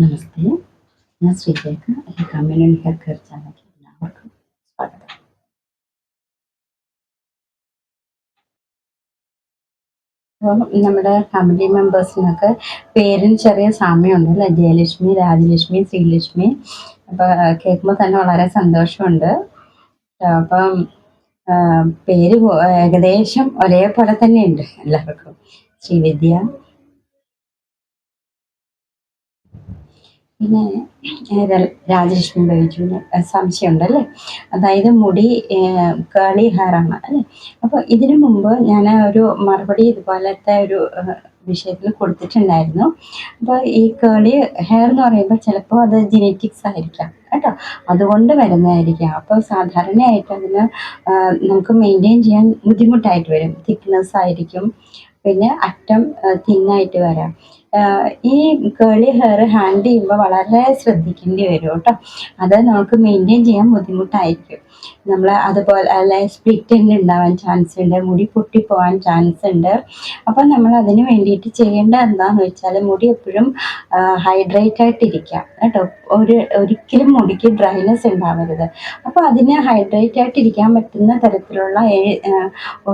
നമസ്തേ, ഞാൻ Sreerekha. Communal hair care ചാനലിലേക്ക് എല്ലാവർക്കും സ്വാഗതം. അപ്പം നമ്മുടെ ഫാമിലി മെമ്പേഴ്സിനൊക്കെ പേരിന് ചെറിയ സാമ്യമുണ്ട് അല്ലേ? ജയലക്ഷ്മി, രാജലക്ഷ്മി, ശ്രീലക്ഷ്മി. അപ്പോൾ കേൾക്കുമ്പോൾ തന്നെ വളരെ സന്തോഷമുണ്ട്. അപ്പം പേര് ഏകദേശം ഒരേപോലെ തന്നെയുണ്ട് എല്ലാവർക്കും. ശ്രീവിദ്യ. പിന്നെ രാജലക്ഷ്മി ബൈജുവിന് സംശയമുണ്ടല്ലേ? അതായത് മുടി കേളി ഹെയറാണ് അല്ലേ? അപ്പോൾ ഇതിനു മുമ്പ് ഞാൻ ഒരു മറുപടി ഇതുപോലത്തെ ഒരു വിഷയത്തിൽ കൊടുത്തിട്ടുണ്ടായിരുന്നു. അപ്പോൾ ഈ കേളി ഹെയർ എന്ന് പറയുമ്പോൾ ചിലപ്പോൾ അത് ജെനറ്റിക്സ് ആയിരിക്കാം കേട്ടോ, അതുകൊണ്ട് വരുന്നതായിരിക്കാം. അപ്പോൾ സാധാരണയായിട്ട് അതിന് നമുക്ക് മെയിൻറ്റെയിൻ ചെയ്യാൻ ബുദ്ധിമുട്ടായിട്ട് വരും. തിക്നെസ് ആയിരിക്കും, പിന്നെ അറ്റം തിന്നായിട്ട് വരാം. ഈ കേളി ഹെയർ ഹാൻഡിൽ ചെയ്യുമ്പോൾ വളരെ ശ്രദ്ധിക്കേണ്ടി വരും കേട്ടോ. അത് നമുക്ക് മെയിൻറ്റെയിൻ ചെയ്യാൻ ബുദ്ധിമുട്ടായിരിക്കും. നമ്മൾ അതുപോലെ അല്ലെ സ്പ്ലിറ്റ് എൻഡ് ഉണ്ടാവാൻ ചാൻസ് ഉണ്ട്, മുടി പൊട്ടിപ്പോവാൻ ചാൻസ് ഉണ്ട്. അപ്പം നമ്മൾ അതിന് വേണ്ടിയിട്ട് ചെയ്യേണ്ടത് എന്താണെന്ന് വെച്ചാൽ മുടി എപ്പോഴും ഹൈഡ്രേറ്റ് ആയിട്ടിരിക്കുക കേട്ടോ. ഒരിക്കലും മുടിക്ക് ഡ്രൈനെസ് ഉണ്ടാവരുത്. അപ്പോൾ അതിന് ഹൈഡ്രേറ്റ് ആയിട്ടിരിക്കാൻ പറ്റുന്ന തരത്തിലുള്ള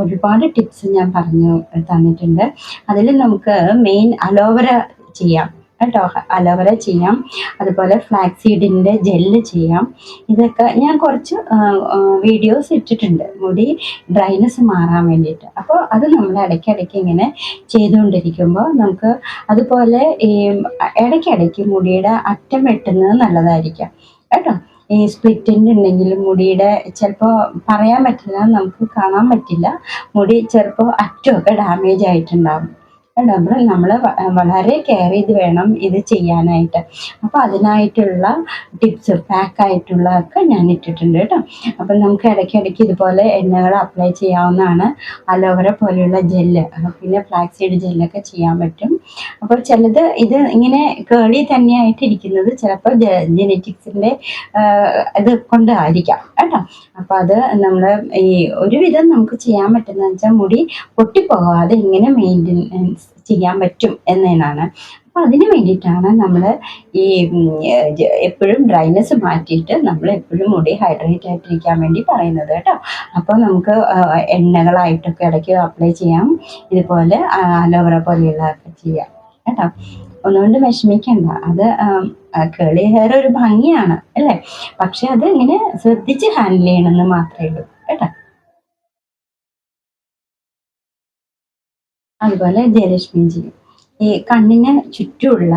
ഒരുപാട് ടിപ്സ് ഞാൻ പറഞ്ഞു തന്നിട്ടുണ്ട്. അതിൽ നമുക്ക് മെയിൻ അലോവേര ചെയ്യാം കേട്ടോ. അലോവേര ചെയ്യാം, അതുപോലെ ഫ്ലാക്സ് സീഡിൻ്റെ ജെല്ല് ചെയ്യാം. ഇതൊക്കെ ഞാൻ കുറച്ച് വീഡിയോസ് ഇട്ടിട്ടുണ്ട് മുടി ഡ്രൈനെസ് മാറാൻ വേണ്ടിയിട്ട്. അപ്പോൾ അത് നമ്മൾ ഇടയ്ക്കിടയ്ക്ക് ഇങ്ങനെ ചെയ്തുകൊണ്ടിരിക്കുമ്പോൾ നമുക്ക് അതുപോലെ ഈ ഇടയ്ക്കിടയ്ക്ക് മുടിയുടെ അറ്റം വെട്ടുന്നത് നല്ലതായിരിക്കാം കേട്ടോ. ഈ സ്പ്ലിറ്റിൻ്റെ ഉണ്ടെങ്കിലും മുടിയുടെ ചിലപ്പോൾ പറയാൻ പറ്റില്ല, നമുക്ക് കാണാൻ പറ്റില്ല. മുടി ചിലപ്പോൾ അറ്റമൊക്കെ ഡാമേജ് ആയിട്ടുണ്ടാകും കേട്ടോ. അപ്പോൾ നമ്മൾ വളരെ കെയർ ചെയ്ത് വേണം ഇത് ചെയ്യാനായിട്ട്. അപ്പോൾ അതിനായിട്ടുള്ള ടിപ്സ് പാക്കായിട്ടുള്ളതൊക്കെ ഞാൻ ഇട്ടിട്ടുണ്ട് കേട്ടോ. അപ്പം നമുക്ക് ഇടയ്ക്കിടയ്ക്ക് ഇതുപോലെ എണ്ണകൾ അപ്ലൈ ചെയ്യാവുന്നതാണ്. അലോവേര പോലെയുള്ള ജെല്ല്, പിന്നെ ഫ്ലാക്സ് സീഡ് ജെല്ലൊക്കെ ചെയ്യാൻ പറ്റും. അപ്പോൾ ചിലത് ഇത് ഇങ്ങനെ കേളി തന്നെയായിട്ട് ഇരിക്കുന്നത് ചിലപ്പോൾ ജെനറ്റിക്സിൻ്റെ ഇത് കൊണ്ടായിരിക്കാം കേട്ടോ. അപ്പോൾ അത് നമ്മൾ ഈ ഒരുവിധം നമുക്ക് ചെയ്യാൻ പറ്റുന്നതെന്ന് വെച്ചാൽ മുടി പൊട്ടിപ്പോകാതെ ഇങ്ങനെ മെയിൻ്റെനൻസ് ചെയ്യാൻ പറ്റും എന്നതാണ്. അപ്പോൾ അതിന് വേണ്ടിയിട്ടാണ് നമ്മൾ ഈ എപ്പോഴും ഡ്രൈനെസ് മാറ്റിയിട്ട് നമ്മൾ എപ്പോഴും മുടി ഹൈഡ്രേറ്റ് ആയിട്ടിരിക്കാൻ വേണ്ടി പറയുന്നത് കേട്ടോ. അപ്പോൾ നമുക്ക് എണ്ണകളായിട്ടൊക്കെ ഇടയ്ക്ക് അപ്ലൈ ചെയ്യാം, ഇതുപോലെ അലോവേര പോലെയുള്ളതൊക്കെ ചെയ്യാം കേട്ടോ. ഒന്നുകൊണ്ട് വിഷമിക്കണ്ട. അത് കേളി ഹെയർ ഒരു ഭംഗിയാണ് അല്ലേ, പക്ഷെ അത് ഇങ്ങനെ ശ്രദ്ധിച്ച് ഹാൻഡിൽ ചെയ്യണമെന്ന് മാത്രമേ ഉള്ളൂ കേട്ടോ. അതുപോലെ ജയലക്ഷ്മി ചെയ്യും. ഈ കണ്ണിന് ചുറ്റുമുള്ള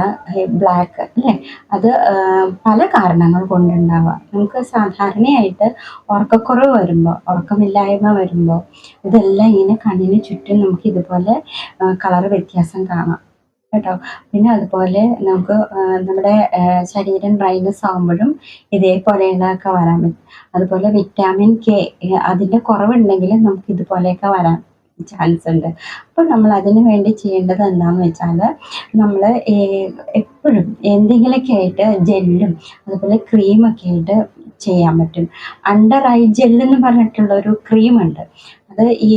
ബ്ലാക്ക് അല്ലേ, അത് പല കാരണങ്ങൾ കൊണ്ടുണ്ടാവാം. നമുക്ക് സാധാരണയായിട്ട് ഉറക്കക്കുറവ് വരുമ്പോൾ, ഉറക്കമില്ലായ്മ വരുമ്പോൾ ഇതെല്ലാം ഇങ്ങനെ കണ്ണിന് ചുറ്റും നമുക്ക് ഇതുപോലെ കളർ വ്യത്യാസം കാണാം കേട്ടോ. പിന്നെ അതുപോലെ നമുക്ക് നമ്മുടെ ശരീരം ഡ്രൈനെസ് ആകുമ്പോഴും ഇതേപോലെയുള്ളതൊക്കെ വരാൻ പറ്റും. അതുപോലെ വിറ്റാമിൻ കെ അതിൻ്റെ കുറവുണ്ടെങ്കിൽ നമുക്ക് ഇതുപോലെയൊക്കെ വരാൻ ചാൻസ് ഉണ്ട്. അപ്പോൾ നമ്മൾ അതിന് വേണ്ടി ചെയ്യേണ്ടത് എന്താണെന്ന് വെച്ചാൽ നമ്മൾ എപ്പോഴും എന്തെങ്കിലുമൊക്കെ ആയിട്ട് ജെല്ലും അതുപോലെ ക്രീമൊക്കെ ആയിട്ട് ചെയ്യാൻ പറ്റും. അണ്ടർ ഐ ജെല്ലെന്ന് പറഞ്ഞിട്ടുള്ളൊരു ക്രീമുണ്ട്. അത് ഈ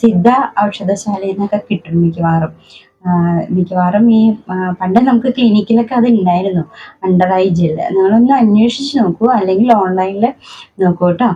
സിദ്ധ ഔഷധശാലയിൽ നിന്നൊക്കെ കിട്ടും മിക്കവാറും ഈ പണ്ട് നമുക്ക് ക്ലിനിക്കിലൊക്കെ അത് ഉണ്ടായിരുന്നു, അണ്ടർ ഐ ജെല്ല്. നിങ്ങളൊന്ന് അന്വേഷിച്ച് നോക്കൂ, അല്ലെങ്കിൽ ഓൺലൈനിൽ നോക്കൂ കേട്ടോ.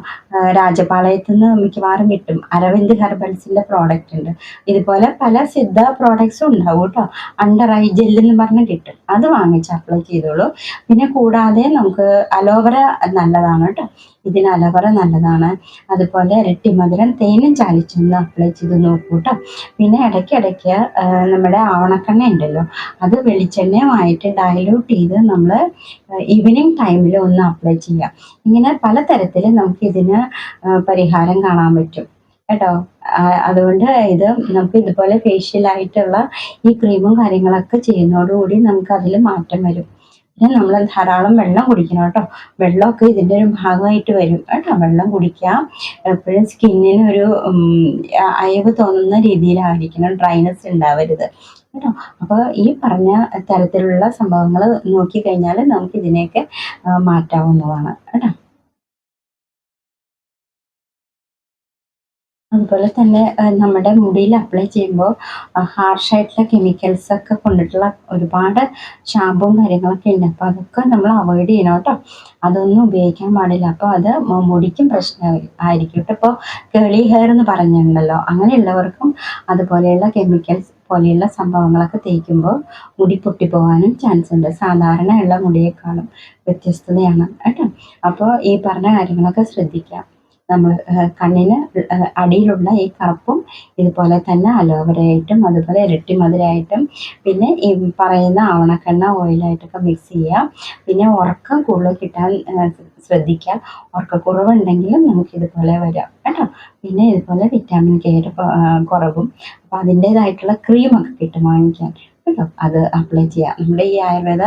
രാജപാളയത്തു നിന്ന് മിക്കവാറും കിട്ടും. അരവിന്ദ് ഹെർബൽസിൻ്റെ പ്രോഡക്റ്റ് ഉണ്ട്. ഇതുപോലെ പല സിദ്ധ പ്രോഡക്ട്സും ഉണ്ടാവും കേട്ടോ. അണ്ടർ ഐ ജെല്ലെന്ന് പറഞ്ഞ് കിട്ടും, അത് വാങ്ങിച്ച് അപ്ലൈ ചെയ്തോളൂ. പിന്നെ കൂടാതെ നമുക്ക് അലോവേര നല്ലതാണ് കേട്ടോ. ഇതിന് അലോവേര നല്ലതാണ്. അതുപോലെ ഇരട്ടി മധുരം തേനും ചാലിച്ചൊന്ന് അപ്ലൈ ചെയ്ത് നോക്കൂ കേട്ടോ. പിന്നെ ഇടയ്ക്കിടയ്ക്ക് നമ്മുടെ ആവണക്കെണ്ണ ഉണ്ടല്ലോ, അത് വെളിച്ചെണ്ണയുമായിട്ട് ഡയലൂട്ട് ചെയ്ത് നമ്മൾ ഈവനിങ് ടൈമിൽ ഒന്ന് അപ്ലൈ ചെയ്യാം. ഇങ്ങനെ പലതരത്തിൽ നമുക്കിതിന് പരിഹാരം കാണാൻ പറ്റും കേട്ടോ. അതുകൊണ്ട് ഇത് നമുക്ക് ഇതുപോലെ ഫേഷ്യലായിട്ടുള്ള ഈ ക്രീമും കാര്യങ്ങളൊക്കെ ചെയ്യുന്നതോടുകൂടി നമുക്ക് അതിൽ മാറ്റം വരും. പിന്നെ നമ്മൾ ധാരാളം വെള്ളം കുടിക്കണം കേട്ടോ. വെള്ളമൊക്കെ ഇതിൻ്റെ ഒരു ഭാഗമായിട്ട് വരും കേട്ടോ. വെള്ളം കുടിക്കാം. എപ്പോഴും സ്കിന്നിന് ഒരു അയവ് തോന്നുന്ന രീതിയിലായിരിക്കണം, ഡ്രൈനെസ് ഉണ്ടാവരുത് കേട്ടോ. അപ്പോൾ ഈ പറഞ്ഞ തരത്തിലുള്ള സംഭവങ്ങൾ നോക്കിക്കഴിഞ്ഞാൽ നമുക്ക് ഇതിനെയൊക്കെ മാറ്റാവുന്നതാണ് കേട്ടോ. അതുപോലെ തന്നെ നമ്മുടെ മുടിയിൽ അപ്ലൈ ചെയ്യുമ്പോൾ ഹാർഷായിട്ടുള്ള കെമിക്കൽസൊക്കെ കൊണ്ടിട്ടുള്ള ഒരുപാട് ഷാമ്പുവും കാര്യങ്ങളൊക്കെ ഉണ്ട്. അപ്പോൾ അതൊക്കെ നമ്മൾ അവോയ്ഡ് ചെയ്യണം കേട്ടോ. അതൊന്നും ഉപയോഗിക്കാൻ പാടില്ല. അപ്പോൾ അത് മുടിക്കും പ്രശ്നം ആയിരിക്കും കേട്ടോ. ഇപ്പോൾ കേളി ഹെയർ എന്ന് പറഞ്ഞിട്ടുണ്ടല്ലോ, അങ്ങനെയുള്ളവർക്കും അതുപോലെയുള്ള കെമിക്കൽസ് പോലെയുള്ള സംഭവങ്ങളൊക്കെ തേക്കുമ്പോൾ മുടി പൊട്ടിപ്പോകാനും ചാൻസ് ഉണ്ട്. സാധാരണ ഉള്ള മുടിയേക്കാളും വ്യത്യസ്തതയാണ് കേട്ടോ. അപ്പോൾ ഈ പറഞ്ഞ കാര്യങ്ങളൊക്കെ ശ്രദ്ധിക്കുക. നമ്മൾ കണ്ണിന് അടിയിലുള്ള ഈ കറുപ്പും ഇതുപോലെ തന്നെ അലോവരയായിട്ടും അതുപോലെ ഇരട്ടി മധുരമായിട്ടും പിന്നെ ഈ പറയുന്ന ആവണക്കെണ്ണ ഓയിലായിട്ടൊക്കെ മിക്സ് ചെയ്യുക. പിന്നെ ഉറക്കം കൂടുതൽ കിട്ടാൻ ശ്രദ്ധിക്കുക. ഉറക്കക്കുറവുണ്ടെങ്കിലും നമുക്കിതുപോലെ വരാം കേട്ടോ. പിന്നെ ഇതുപോലെ വിറ്റാമിൻ കെയുടെ കുറവും, അപ്പോൾ അതിൻ്റേതായിട്ടുള്ള ക്രീമൊക്കെ കിട്ടും വാങ്ങിക്കാൻ കേട്ടോ. അത് അപ്ലൈ ചെയ്യാം. നമ്മുടെ ഈ ആയുർവേദ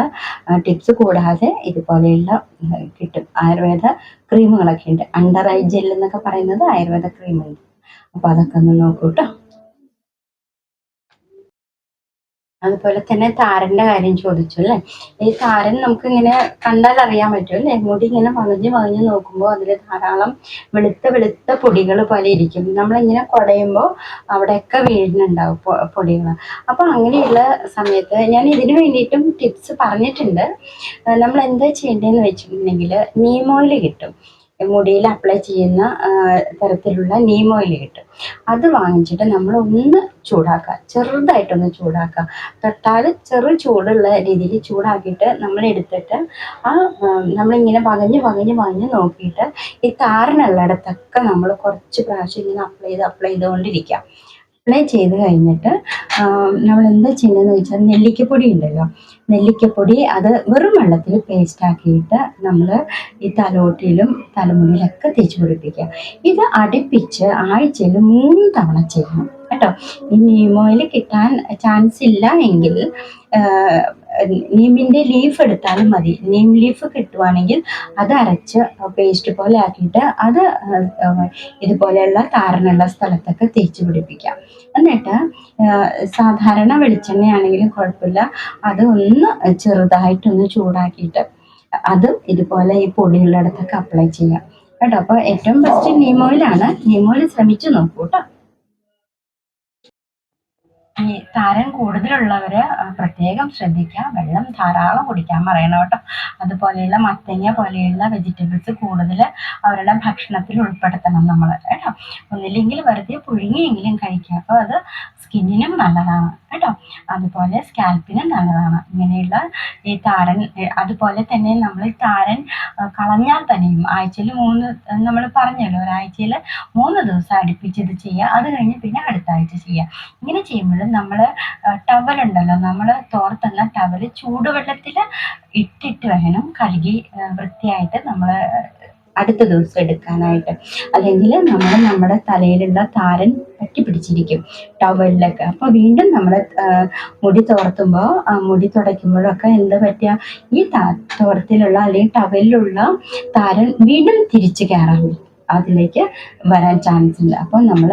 ടിപ്സ് കൂടാതെ ഇതുപോലെയുള്ള കിട്ടും. ആയുർവേദ ക്രീമുകളൊക്കെ ഉണ്ട്. അണ്ടർ ഐ ജെൽ എന്നൊക്കെ പറയുന്നത് ആയുർവേദ ക്രീമുണ്ട്. അപ്പോൾ അതൊക്കെ ഒന്ന് നോക്കൂ കേട്ടോ. അതുപോലെ തന്നെ താരന്റെ കാര്യം ചോദിച്ചു അല്ലേ. ഈ താരൻ നമുക്കിങ്ങനെ കണ്ടാൽ അറിയാൻ പറ്റും അല്ലേ. മുടി ഇങ്ങനെ വകഞ്ഞ് വകഞ്ഞ് നോക്കുമ്പോൾ അതിൽ ധാരാളം വെളുത്ത വെളുത്ത പൊടികൾ പോലെ ഇരിക്കും. നമ്മളിങ്ങനെ കുടയുമ്പോൾ അവിടെയൊക്കെ വീഴുന്നുണ്ടാവും പൊടികൾ. അപ്പോൾ അങ്ങനെയുള്ള സമയത്ത് ഞാൻ ഇതിന് വേണ്ടിയിട്ടും ടിപ്സ് പറഞ്ഞിട്ടുണ്ട്. നമ്മൾ എന്താ ചെയ്യേണ്ടതെന്ന് വെച്ചിട്ടുണ്ടെങ്കിൽ നീം ഓയിൽ കിട്ടും. മുടിയിൽ അപ്ലൈ ചെയ്യുന്ന തരത്തിലുള്ള നീം ഓയിൽ കിട്ടും. അത് വാങ്ങിച്ചിട്ട് നമ്മൾ ഒന്ന് ചൂടാക്കുക, ചെറുതായിട്ടൊന്ന് ചൂടാക്കുക. തൊട്ടാൽ ചെറു ചൂടുള്ള രീതിയിൽ ചൂടാക്കിയിട്ട് നമ്മൾ എടുത്തിട്ട് ആ നമ്മളിങ്ങനെ വകഞ്ഞ് വകഞ്ഞ് വകഞ്ഞ് നോക്കിയിട്ട് ഈ താരനുള്ളിടത്തൊക്കെ നമ്മൾ കുറച്ച് പ്രാവശ്യം ഇങ്ങനെ അപ്ലൈ ചെയ്തുകൊണ്ടിരിക്കുക. അപ്ലൈ ചെയ്ത് കഴിഞ്ഞിട്ട് നമ്മൾ എന്താ ചെയ്യേണ്ടതെന്ന് വെച്ചാൽ നെല്ലിക്കപ്പൊടി ഉണ്ടല്ലോ, നെല്ലിക്കപ്പൊടി അത് വെറും വെള്ളത്തിൽ പേസ്റ്റ് ആക്കിയിട്ട് നമ്മൾ ഈ തലോട്ടിയിലും തലമുടിയിലൊക്കെ തേച്ച് പിടിപ്പിക്കുക. ഇത് അടുപ്പിച്ച് ആഴ്ചയിൽ 3 തവണ ചെയ്യണം കേട്ടോ. ഈ നീം ഓയിൽ കിട്ടാൻ ചാൻസ് ഇല്ല എങ്കിൽ നീമിൻ്റെ ലീഫ് എടുത്താലും മതി. നീം ലീഫ് കിട്ടുവാണെങ്കിൽ അത് അരച്ച് പേസ്റ്റ് പോലെ ആക്കിയിട്ട് അത് ഇതുപോലെയുള്ള താരനുള്ള സ്ഥലത്തൊക്കെ തേച്ച് പിടിപ്പിക്കാം. എന്നിട്ട് സാധാരണ വെളിച്ചെണ്ണയാണെങ്കിലും കുഴപ്പമില്ല, അത് ഒന്ന് ചെറുതായിട്ടൊന്ന് ചൂടാക്കിയിട്ട് അതും ഇതുപോലെ ഈ പൊടിയുള്ളിടത്തൊക്കെ അപ്ലൈ ചെയ്യാം കേട്ടോ. അപ്പോൾ ഏറ്റവും ബെസ്റ്റ് നീം ഓയിലാണ്. നീം ഓയിൽ ശ്രമിച്ചു നോക്കൂ കേട്ടോ. ഈ താരൻ കൂടുതലുള്ളവര് പ്രത്യേകം ശ്രദ്ധിക്കുക. വെള്ളം ധാരാളം കുടിക്കാൻ പറയണം കേട്ടോ. അതുപോലെയുള്ള മത്തങ്ങ പോലെയുള്ള വെജിറ്റബിൾസ് കൂടുതൽ അവരുടെ ഭക്ഷണത്തിൽ ഉൾപ്പെടുത്തണം നമ്മൾ കേട്ടോ. ഒന്നില്ലെങ്കിൽ വെറുതെ പുഴുങ്ങിയെങ്കിലും കഴിക്കുക. അപ്പോൾ അത് സ്കിന്നിനും നല്ലതാണ് കേട്ടോ. അതുപോലെ സ്കാൽപ്പിനും നല്ലതാണ് ഇങ്ങനെയുള്ള ഈ താരൻ. അതുപോലെ തന്നെ നമ്മൾ ഈ താരൻ കളഞ്ഞാൽ തന്നെയും ആഴ്ചയിൽ 3, നമ്മൾ പറഞ്ഞല്ലോ, ഒരാഴ്ചയിൽ 3 ദിവസം അടുപ്പിച്ച് ഇത് ചെയ്യുക. അത് കഴിഞ്ഞ് പിന്നെ അടുത്ത ആഴ്ച ചെയ്യുക. ഇങ്ങനെ ചെയ്യുമ്പോൾ നമ്മൾ ടവലുണ്ടല്ലോ, നമ്മൾ തോർത്തുന്ന ടവൽ ചൂടുവെള്ളത്തിൽ ഇട്ടിട്ട് വേണം കഴുകി വൃത്തിയായിട്ട് നമ്മൾ അടുത്ത ദിവസം എടുക്കാനായിട്ട്. അല്ലെങ്കിൽ നമ്മുടെ തലയിലുള്ള താരൻ പറ്റി പിടിച്ചിരിക്കും ടവലിലൊക്കെ. അപ്പോൾ വീണ്ടും നമ്മൾ മുടി തോർത്തുമ്പോൾ മുടി തുടയ്ക്കുമ്പോഴൊക്കെ എന്താ പറ്റുക, ഈ തോർത്തിലുള്ള അല്ലെങ്കിൽ ടവലിലുള്ള താരൻ വീണ്ടും തിരിച്ച് കയറാൻ അതിലേക്ക് വരാൻ ചാൻസ് ഉണ്ട്. അപ്പോൾ നമ്മൾ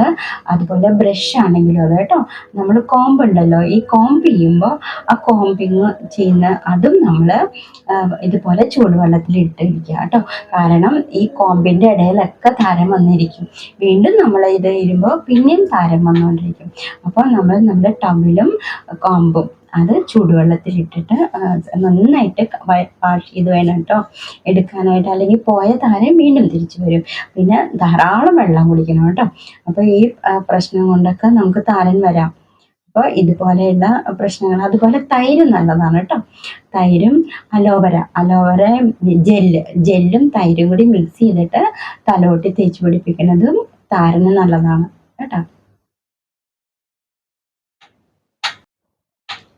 അതുപോലെ ബ്രഷ് ആണെങ്കിലും അതെ കേട്ടോ. നമ്മൾ കോമ്പ് ഉണ്ടല്ലോ, ഈ കോമ്പ് ചെയ്യുമ്പോൾ ആ കോമ്പിങ് ചെയ്യുന്ന അതും നമ്മൾ ഇതുപോലെ ചൂടുവെള്ളത്തിൽ ഇട്ടിരിക്കുക കേട്ടോ. കാരണം ഈ കോമ്പിൻ്റെ ഇടയിലൊക്കെ താരം വന്നിരിക്കും. വീണ്ടും നമ്മൾ ഇത് ഇരുമ്പോൾ പിന്നെയും താരം വന്നുകൊണ്ടിരിക്കും. അപ്പോൾ നമ്മൾ നമ്മുടെ ടവലും കോമ്പും അത് ചൂടുവെള്ളത്തിൽ ഇട്ടിട്ട് നന്നായിട്ട് വാഷ് ചെയ്ത് വേണം കേട്ടോ എടുക്കാനായിട്ട്. അല്ലെങ്കിൽ പോയ താരം വീണ്ടും തിരിച്ചു വരും. പിന്നെ ധാരാളം വെള്ളം കുടിക്കണം കേട്ടോ. അപ്പോൾ ഈ പ്രശ്നം കൊണ്ടൊക്കെ നമുക്ക് താരൻ വരാം. അപ്പോൾ ഇതുപോലെയുള്ള പ്രശ്നങ്ങൾ. അതുപോലെ തൈര് നല്ലതാണ് കേട്ടോ. തൈരും അലോവര ജെല്ലും തൈരും കൂടി മിക്സ് ചെയ്തിട്ട് തലോട്ടി തേച്ച് പിടിപ്പിക്കുന്നതും താരന് നല്ലതാണ് കേട്ടോ.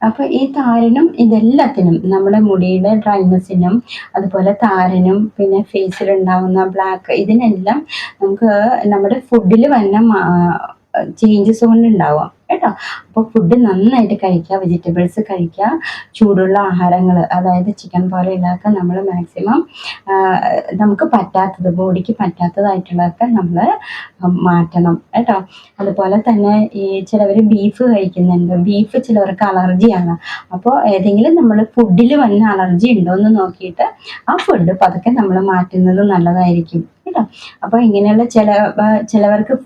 അപ്പോൾ ഈ താരനും ഇതെല്ലാത്തിനും, നമ്മുടെ മുടിയുടെ ഡ്രൈനെസ്സിനും അതുപോലെ താരനും പിന്നെ ഫേസിലുണ്ടാവുന്ന ബ്ലാക്ക്, ഇതിനെല്ലാം നമുക്ക് നമ്മുടെ ഫുഡിൽ വന്ന ചേഞ്ചസ് കൊണ്ടുണ്ടാവാം കേട്ടോ. അപ്പോൾ ഫുഡ് നന്നായിട്ട് കഴിക്കുക, വെജിറ്റബിൾസ് കഴിക്കുക, ചൂടുള്ള ആഹാരങ്ങൾ അതായത് ചിക്കൻ പോലെയുള്ളതൊക്കെ നമ്മൾ മാക്സിമം നമുക്ക് പറ്റാത്തത്, ബോഡിക്ക് പറ്റാത്തതായിട്ടുള്ളതൊക്കെ നമ്മൾ മാറ്റണം കേട്ടോ. അതുപോലെ തന്നെ ഈ ചിലവർ ബീഫ് കഴിക്കുന്നുണ്ട്. ബീഫ് ചിലവർക്ക് അലർജിയാണ്. അപ്പോൾ ഏതെങ്കിലും നമ്മൾ ഫുഡിൽ വന്ന അലർജി ഉണ്ടോ എന്ന് നോക്കിയിട്ട് ആ ഫുഡ് പതുക്കെ നമ്മൾ മാറ്റുന്നത് നല്ലതായിരിക്കും കേട്ടോ. അപ്പോൾ ഇങ്ങനെയുള്ള ചിലവർക്ക്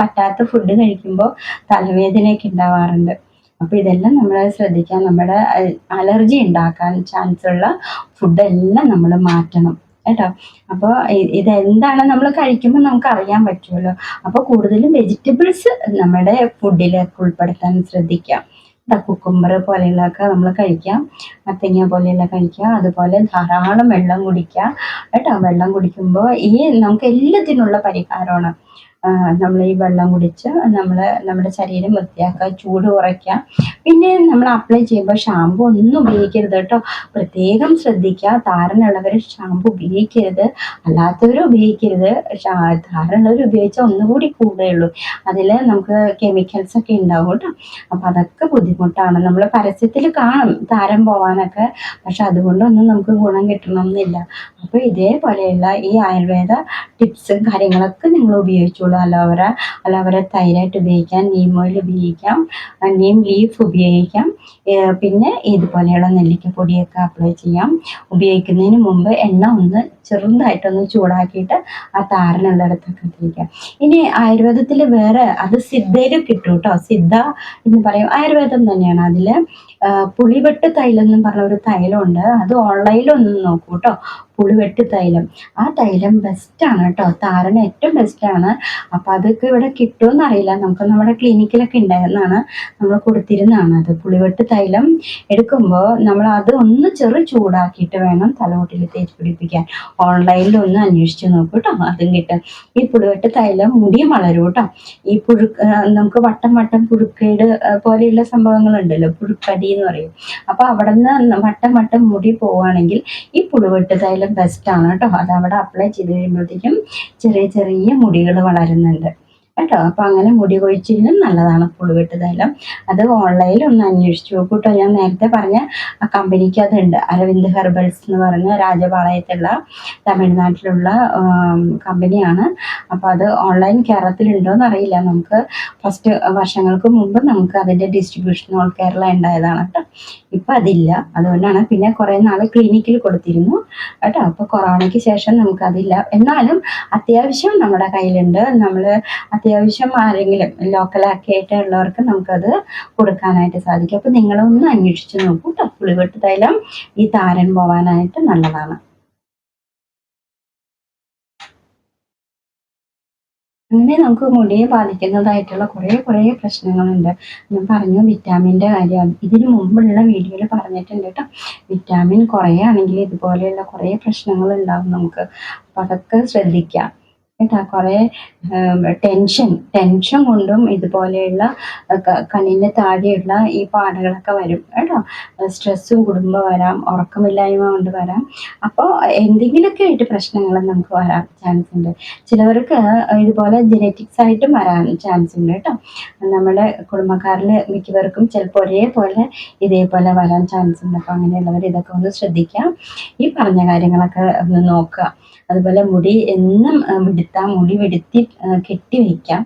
പറ്റാത്ത ഫുഡ് കഴിക്കുമ്പോൾ തലവേദനയൊക്കെ ഉണ്ടാവാറുണ്ട്. അപ്പോൾ ഇതെല്ലാം നമ്മൾ ശ്രദ്ധിക്കാം. നമ്മുടെ അലർജി ഉണ്ടാക്കാൻ ചാൻസ് ഉള്ള ഫുഡെല്ലാം നമ്മൾ മാറ്റണം കേട്ടോ. അപ്പോൾ ഇതെന്താണ് നമ്മൾ കഴിക്കുമ്പോൾ നമുക്ക് അറിയാൻ പറ്റുമല്ലോ. അപ്പോൾ കൂടുതലും വെജിറ്റബിൾസ് നമ്മുടെ ഫുഡിലേക്ക് ഉൾപ്പെടുത്താൻ ശ്രദ്ധിക്കാം. കുക്കുംബർ പോലെയുള്ളതൊക്കെ നമ്മൾ കഴിക്കാം, മത്തങ്ങ പോലെയുള്ള കഴിക്കുക. അതുപോലെ ധാരാളം വെള്ളം കുടിക്കുക കേട്ടോ. വെള്ളം കുടിക്കുമ്പോൾ നമുക്ക് എല്ലാത്തിനുള്ള പരിഹാരമാണ്. നമ്മൾ ഈ വെള്ളം കുടിച്ച് നമ്മുടെ ശരീരം വൃത്തിയാക്കുക, ചൂട് കുറയ്ക്കുക. പിന്നെ നമ്മൾ അപ്ലൈ ചെയ്യുമ്പോൾ ഷാമ്പു ഒന്നും ഉപയോഗിക്കരുത് കേട്ടോ. പ്രത്യേകം ശ്രദ്ധിക്കുക. താരനുള്ളവർ ഷാമ്പു ഉപയോഗിക്കരുത്, അല്ലാത്തവരും ഉപയോഗിക്കരുത്. താരനുള്ളവർ ഉപയോഗിച്ചാൽ ഒന്നുകൂടി കൂടുകയുള്ളൂ. അതിൽ നമുക്ക് കെമിക്കൽസ് ഒക്കെ ഉണ്ടാവും കേട്ടോ. അപ്പം അതൊക്കെ ബുദ്ധിമുട്ടാണ്. നമ്മൾ പരസ്യത്തിൽ കാണും താരം പോവാനൊക്കെ, പക്ഷെ അതുകൊണ്ടൊന്നും നമുക്ക് ഗുണം കിട്ടണമെന്നില്ല. അപ്പോൾ ഇതേപോലെയുള്ള ഈ ആയുർവേദ ടിപ്സും കാര്യങ്ങളൊക്കെ നിങ്ങൾ ഉപയോഗിച്ചോളൂ. അലോവര തൈരായിട്ട് ഉപയോഗിക്കാം, നീം ഓയിൽ ഉപയോഗിക്കാം, നീം ലീഫ് ഉപയോഗിക്കാം. പിന്നെ ഇതുപോലെയുള്ള നെല്ലിക്കപ്പൊടിയൊക്കെ അപ്ലൈ ചെയ്യാം. ഉപയോഗിക്കുന്നതിന് മുമ്പ് എണ്ണ ഒന്ന് ചെറുതായിട്ടൊന്ന് ചൂടാക്കിയിട്ട് ആ താരനുള്ളിടത്തൊക്കെ തേക്കാം. ഇനി ആയുർവേദത്തിൽ വേറെ അത് സിദ്ധയിൽ കിട്ടും കേട്ടോ. സിദ്ധ എന്ന് പറയും, ആയുർവേദം തന്നെയാണ്. അതിൽ പുളിവെട്ട് തൈലം എന്നും പറഞ്ഞ ഒരു തൈലമുണ്ട്. അത് ഓൺലൈനിലൊന്നും നോക്കൂ കേട്ടോ. പുളിവെട്ട് തൈലം, ആ തൈലം ബെസ്റ്റാണ് കേട്ടോ. താരന് ഏറ്റവും ബെസ്റ്റാണ്. അപ്പോൾ അതൊക്കെ ഇവിടെ കിട്ടുമെന്ന് അറിയില്ല. നമുക്ക് നമ്മുടെ ക്ലിനിക്കിലൊക്കെ ഉണ്ടായിരുന്നതാണ്, നമ്മൾ കൊടുത്തിരുന്നതാണ്. അത് പുളിവെട്ട് തൈലം എടുക്കുമ്പോൾ നമ്മൾ അത് ഒന്ന് ചൂടാക്കിയിട്ട് വേണം തലമുട്ടിൽ തേച്ച് പിടിപ്പിക്കാൻ. ഓൺലൈനിൽ ഒന്ന് അന്വേഷിച്ച് നോക്കൂ കേട്ടോ, അതും കിട്ടും. ഈ പുളിവെട്ട് തൈലം മുടിയും വളരും കേട്ടോ. ഈ നമുക്ക് വട്ടം പുഴുക്കേട് പോലെയുള്ള സംഭവങ്ങളുണ്ടല്ലോ, പുഴുക്കടി എന്ന് പറയും. അപ്പോൾ അവിടെ നിന്ന് വട്ടം മുടി പോവുകയാണെങ്കിൽ ഈ പുളിവെട്ട് തൈലം ബെസ്റ്റാണ് കേട്ടോ. അത് അവിടെ അപ്ലൈ ചെയ്ത് കഴിയുമ്പോഴത്തേക്കും ചെറിയ മുടികൾ വളരുന്നുണ്ട് കേട്ടോ. അപ്പോൾ അങ്ങനെ മുടി കൊഴിച്ചിലും നല്ലതാണ് പുളിവെട്ട് തൈലം. അത് ഓൺലൈനിൽ ഒന്ന് അന്വേഷിച്ച് നോക്കൂ കേട്ടോ. ഞാൻ നേരത്തെ പറഞ്ഞ ആ കമ്പനിക്ക് അതുണ്ട്, അരവിന്ദ് ഹെർബൽസ് എന്ന് പറഞ്ഞ രാജപാളയത്തുള്ള തമിഴ്നാട്ടിലുള്ള കമ്പനിയാണ്. അപ്പോൾ അത് ഓൺലൈൻ കേരളത്തിലുണ്ടോയെന്ന് അറിയില്ല. നമുക്ക് ഫസ്റ്റ് വർഷങ്ങൾക്ക് മുമ്പ് നമുക്ക് അതിൻ്റെ ഡിസ്ട്രിബ്യൂഷൻ ഓൾ കേരള ഉണ്ടായതാണ് കേട്ടോ. ഇപ്പം അതില്ല, അതുകൊണ്ടാണ്. പിന്നെ കുറേ നാൾ ക്ലിനിക്കിൽ കൊടുത്തിരുന്നു കേട്ടോ. അപ്പോൾ കൊറോണയ്ക്ക് ശേഷം നമുക്കതില്ല. എന്നാലും അത്യാവശ്യം നമ്മുടെ കയ്യിലുണ്ട്. നമ്മൾ അത്യാവശ്യം ആരെങ്കിലും ലോക്കലൊക്കെ ആയിട്ടുള്ളവർക്ക് നമുക്കത് കൊടുക്കാനായിട്ട് സാധിക്കും. അപ്പോൾ നിങ്ങളൊന്ന് അന്വേഷിച്ച് നോക്കൂ കേട്ടോ. പുളിവെട്ട് തൈലം ഈ താരൻ പോവാനായിട്ട് നല്ലതാണ്. അങ്ങനെ നമുക്ക് മുടിയെ ബാധിക്കുന്നതായിട്ടുള്ള കുറേ പ്രശ്നങ്ങളുണ്ട്. ഞാൻ പറഞ്ഞു വിറ്റാമിൻ്റെ കാര്യം, ഇതിന് മുമ്പുള്ള വീഡിയോയിൽ പറഞ്ഞിട്ടുണ്ട് കേട്ടോ. വിറ്റാമിൻ കുറയുകയാണെങ്കിൽ ഇതുപോലെയുള്ള കുറേ പ്രശ്നങ്ങളുണ്ടാകും നമുക്ക്. അപ്പോൾ അതൊക്കെ ശ്രദ്ധിക്കാം കേട്ടോ. കുറേ ടെൻഷൻ കൊണ്ടും ഇതുപോലെയുള്ള കണ്ണിന് താഴെയുള്ള ഈ പാടുകളൊക്കെ വരും കേട്ടോ. സ്ട്രെസ്സും കൂടുമ്പോൾ വരാം, ഉറക്കമില്ലായ്മ കൊണ്ട് വരാം. അപ്പോൾ എന്തെങ്കിലുമൊക്കെ ആയിട്ട് പ്രശ്നങ്ങൾ നമുക്ക് വരാൻ ചാൻസ് ഉണ്ട്. ചിലവർക്ക് ഇതുപോലെ ജെനറ്റിക്സ് ആയിട്ടും വരാൻ ചാൻസ് ഉണ്ട് കേട്ടോ. നമ്മുടെ കുടുംബക്കാരിൽ മിക്കവർക്കും ചിലപ്പോൾ ഒരേപോലെ ഇതേപോലെ വരാൻ ചാൻസ് ഉണ്ട്. അപ്പോൾ അങ്ങനെയുള്ളവർ ഇതൊക്കെ ഒന്ന് ശ്രദ്ധിക്കാം. ഈ പറഞ്ഞ കാര്യങ്ങളൊക്കെ ഒന്ന് നോക്കുക. അതുപോലെ മുടി എന്നും മുടി വെടുത്തി കെട്ടി വയ്ക്കാം.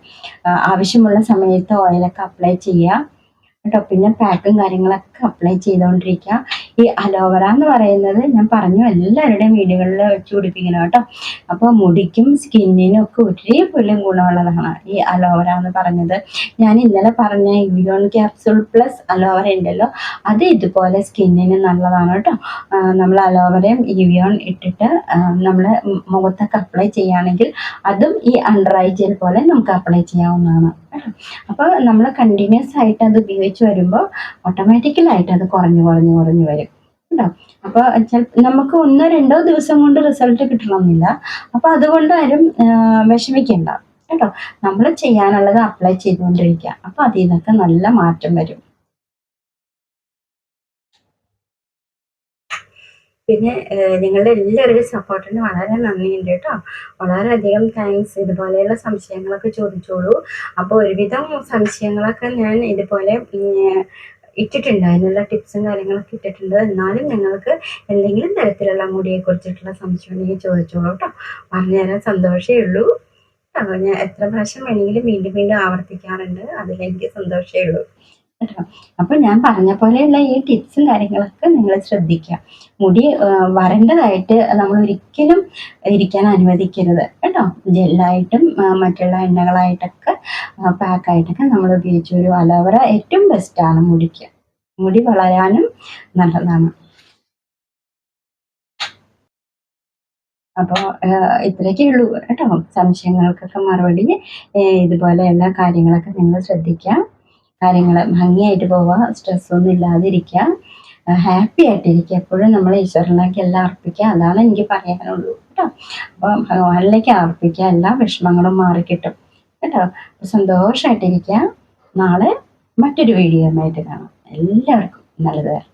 ആവശ്യമുള്ള സമയത്ത് ഓയിലൊക്കെ അപ്ലൈ ചെയ്യുക കേട്ടോ. പിന്നെ പാക്കും കാര്യങ്ങളൊക്കെ അപ്ലൈ ചെയ്തുകൊണ്ടിരിക്കുക. ഈ അലോവര എന്ന് പറയുന്നത് ഞാൻ പറഞ്ഞു എല്ലാവരുടെയും വീടുകളിൽ വെച്ച് പിടിപ്പിക്കണം കേട്ടോ. അപ്പോൾ മുടിക്കും സ്കിന്നിനും ഒക്കെ ഒരേപോലെ ഗുണമുള്ളതാണ് ഈ അലോവര എന്ന് പറഞ്ഞത്. ഞാൻ ഇന്നലെ പറഞ്ഞ ഇവിയോൺ ക്യാപ്സൂൾ പ്ലസ് അലോവര ഉണ്ടല്ലോ, അത് ഇതുപോലെ സ്കിന്നിന് നല്ലതാണ് കേട്ടോ. നമ്മൾ അലോവരയും ഇവിയോൺ ഇട്ടിട്ട് നമ്മൾ മുഖത്തൊക്കെ അപ്ലൈ ചെയ്യുകയാണെങ്കിൽ അതും ഈ അണ്ടർ ഐ ജെൽ പോലെ നമുക്ക് അപ്ലൈ ചെയ്യാവുന്നതാണ്. അപ്പോൾ നമ്മൾ കണ്ടിന്യൂസ് ആയിട്ട് അത് ഉപയോഗിച്ച് വരുമ്പോൾ ഓട്ടോമാറ്റിക്കലായിട്ട് അത് കുറഞ്ഞു വരും കേട്ടോ. അപ്പോൾ നമുക്ക് 1-2 ദിവസം കൊണ്ട് റിസൾട്ട് കിട്ടണമെന്നില്ല. അപ്പോൾ അതുകൊണ്ട് ആരും വിഷമിക്കേണ്ട കേട്ടോ. നമ്മൾ ചെയ്യാനുള്ളത് അപ്ലൈ ചെയ്തുകൊണ്ടിരിക്കുക. അപ്പോൾ അതിൽ നിന്നൊക്കെ നല്ല മാറ്റം വരും. പിന്നെ നിങ്ങളുടെ എല്ലാവരുടെയും സപ്പോർട്ടിന് വളരെ നന്ദിയുണ്ട് കേട്ടോ. വളരെയധികം താങ്ക്സ്. ഇതുപോലെയുള്ള സംശയങ്ങളൊക്കെ ചോദിച്ചോളൂ. അപ്പോൾ ഒരുവിധം സംശയങ്ങളൊക്കെ ഞാൻ ഇതുപോലെ ഇട്ടിട്ടുണ്ട്, അതിനുള്ള ടിപ്സും കാര്യങ്ങളൊക്കെ ഇട്ടിട്ടുണ്ട്. എന്നാലും നിങ്ങൾക്ക് എന്തെങ്കിലും തരത്തിലുള്ള മുടിയെക്കുറിച്ചിട്ടുള്ള സംശയം ഉണ്ടെങ്കിൽ ചോദിച്ചോളൂ കേട്ടോ. പറഞ്ഞുതരാൻ സന്തോഷമേ ഉള്ളൂ. ഞാൻ എത്ര പ്രാവശ്യം വേണമെങ്കിലും വീണ്ടും ആവർത്തിക്കാറുണ്ട്. അതിലെനിക്ക് സന്തോഷമേ ഉള്ളൂ കേട്ടോ. അപ്പോൾ ഞാൻ പറഞ്ഞ പോലെയുള്ള ഈ ടിപ്സും കാര്യങ്ങളൊക്കെ നിങ്ങൾ ശ്രദ്ധിക്കുക. മുടി വരണ്ടതായിട്ട് നമ്മൾ ഒരിക്കലും ഇരിക്കാൻ അനുവദിക്കരുത് കേട്ടോ. ജെല്ലായിട്ടും മറ്റുള്ള എണ്ണകളായിട്ടൊക്കെ പാക്കായിട്ടൊക്കെ നമ്മൾ ഉപയോഗിച്ച ഒരു അലോവേറ ഏറ്റവും ബെസ്റ്റാണ് മുടിക്ക്. മുടി വളരാനും നല്ലതാണ്. അപ്പോൾ ഇത്രയൊക്കെ ഉള്ളൂ കേട്ടോ. സംശയങ്ങൾക്കൊക്കെ മറുപടി ഇതുപോലെയുള്ള കാര്യങ്ങളൊക്കെ നിങ്ങൾ ശ്രദ്ധിക്കുക. കാര്യങ്ങൾ ഭംഗിയായിട്ട് പോവുക, സ്ട്രെസ്സൊന്നും ഇല്ലാതിരിക്കുക, ഹാപ്പി ആയിട്ടിരിക്കുക. എപ്പോഴും നമ്മൾ ഈശ്വരനിലേക്ക് എല്ലാം അർപ്പിക്കുക. അതാണ് എനിക്ക് പറയാനുള്ളൂ കേട്ടോ. അപ്പോൾ ഭഗവാനിലേക്ക് അർപ്പിക്കുക, എല്ലാ വിഷമങ്ങളും മാറിക്കിട്ടും കേട്ടോ. അപ്പോൾ സന്തോഷമായിട്ടിരിക്കുക. നാളെ മറ്റൊരു വീഡിയോ ആയിട്ട് കാണാം. എല്ലാവർക്കും നല്ലത്.